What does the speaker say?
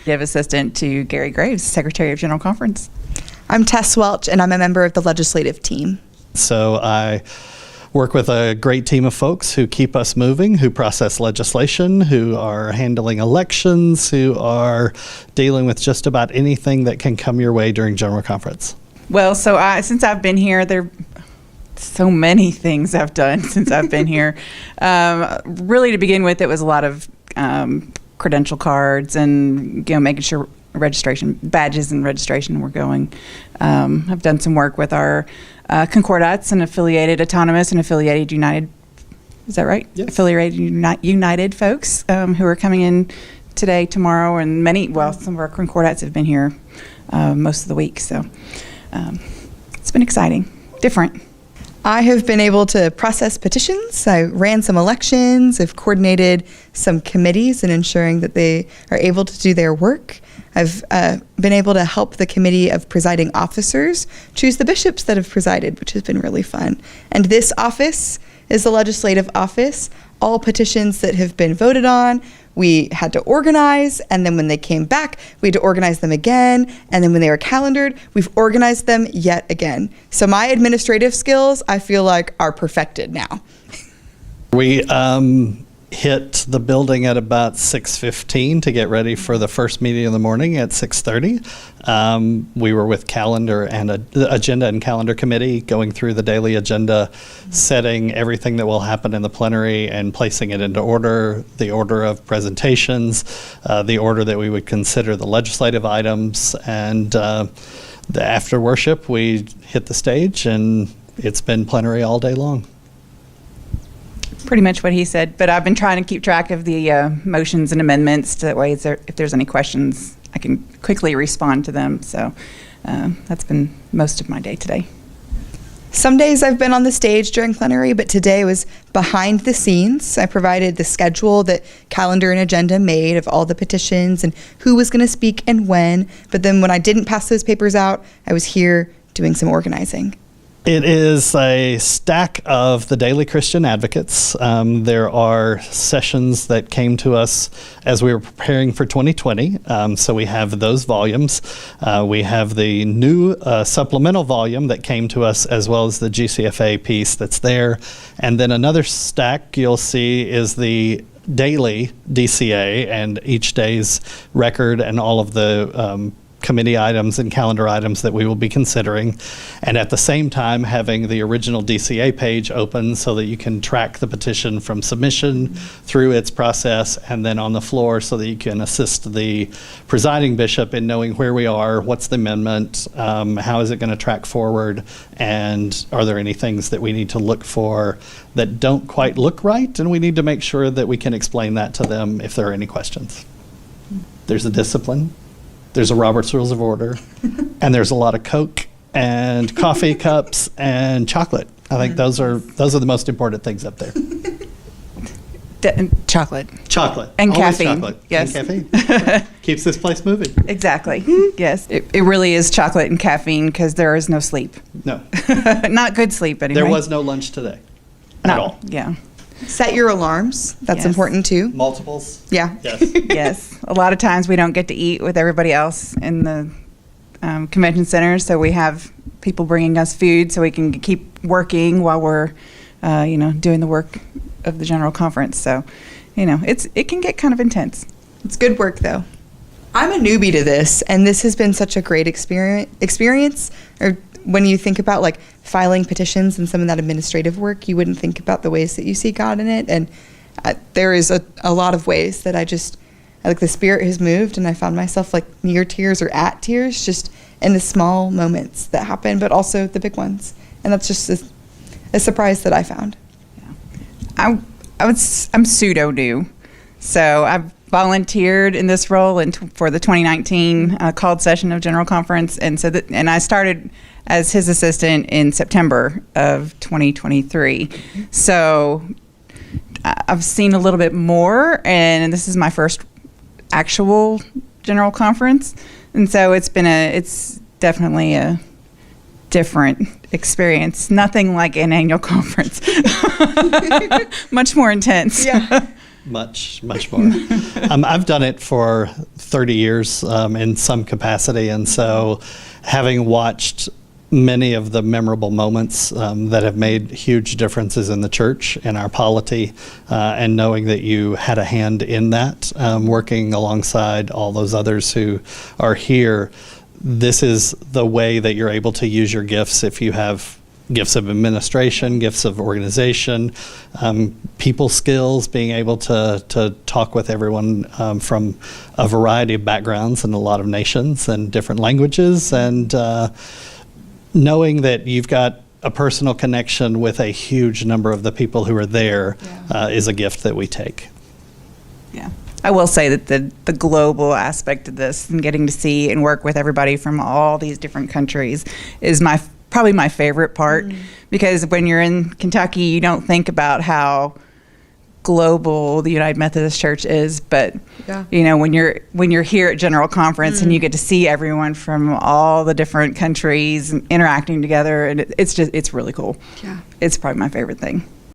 executive assistant to Gary Graves, Secretary of General Conference. I'm Tess Welch, and I'm a member of the legislative team. So I work with a great team of folks who keep us moving, who process legislation, who are handling elections, who are dealing with just about anything that can come your way during General Conference. Well, so since I've been here, there are so many things I've done since I've been here. Really, to begin with, it was a lot of credential cards and making sure registration badges and registration were going. I've done some work with our Concordates and affiliated autonomous and affiliated united. Is that right? Yes. Affiliated united folks who are coming in today, tomorrow, and some of our Concordats have been here most of the week. So it's been exciting, different. I have been able to process petitions. I ran some elections. I've coordinated some committees in ensuring that they are able to do their work. I've been able to help the committee of presiding officers choose the bishops that have presided, which has been really fun. And this office is the legislative office. All petitions that have been voted on, we had to organize, and then when they came back, we had to organize them again, and then when they were calendared, we've organized them yet again. So my administrative skills, I feel like, are perfected now. We hit the building at about 6:15 to get ready for the first meeting of the morning at 6:30. We were with calendar and agenda and calendar committee going through the daily agenda, setting everything that will happen in the plenary and placing it into order, the order of presentations, the order that we would consider the legislative items, and after worship we hit the stage, and it's been plenary all day long. Pretty much what he said, but I've been trying to keep track of the motions and amendments, so that way if there's any questions, I can quickly respond to them. So that's been most of my day today. Some days I've been on the stage during plenary, but today was behind the scenes. I provided the schedule that calendar and agenda made of all the petitions and who was going to speak and when. But then when I didn't pass those papers out, I was here doing some organizing. It is a stack of the Daily Christian Advocates. There are sessions that came to us as we were preparing for 2020. So we have those volumes. We have the new supplemental volume that came to us, as well as the GCFA piece that's there. And then another stack you'll see is the daily DCA and each day's record and all of the committee items and calendar items that we will be considering, and at the same time having the original DCA page open so that you can track the petition from submission through its process and then on the floor, so that you can assist the presiding bishop in knowing where we are, what's the amendment, how is it going to track forward, and are there any things that we need to look for that don't quite look right, and we need to make sure that we can explain that to them if there are any questions. There's a discipline. There's a Robert's Rules of Order, and there's a lot of Coke and coffee cups and chocolate. I think those are the most important things up there. Chocolate. Chocolate. And Always caffeine. Chocolate. Yes. And caffeine. Keeps this place moving. Exactly. Yes. It really is chocolate and caffeine, because there is no sleep. No. Not good sleep, anyway. There was no lunch today at all. Yeah. Set your alarms. That's Yes. important too. Multiples? Yeah. Yes. Yes. A lot of times we don't get to eat with everybody else in the convention center, so we have people bringing us food so we can keep working while we're, doing the work of the general conference. So, it can get kind of intense. It's good work, though. I'm a newbie to this, and this has been such a great experience. Or when you think about like filing petitions and some of that administrative work, you wouldn't think about the ways that you see God in it. And there is a lot of ways that I like the Spirit has moved, and I found myself like near tears or at tears just in the small moments that happen, but also the big ones. And that's just a surprise that I found. Yeah. I'm pseudo new, so I've volunteered in this role for the 2019 called session of General Conference, and I started as his assistant in September of 2023. So I've seen a little bit more, and this is my first actual General Conference, and so it's definitely a different experience. Nothing like an annual conference. Much more intense. Yeah. Much more. I've done it for 30 years in some capacity, and so having watched many of the memorable moments that have made huge differences in the church and our polity, and knowing that you had a hand in that, working alongside all those others who are here, this is the way that you're able to use your gifts if you have gifts of administration, gifts of organization, people skills, being able to talk with everyone from a variety of backgrounds and a lot of nations and different languages, and knowing that you've got a personal connection with a huge number of the people who are there is a gift that we take. Yeah. I will say that the global aspect of this and getting to see and work with everybody from all these different countries is probably my favorite part, because when you're in Kentucky, you don't think about how global the United Methodist Church is, but you know, when you're here at General Conference and you get to see everyone from all the different countries and interacting together, and it's really cool. Yeah, it's probably my favorite thing.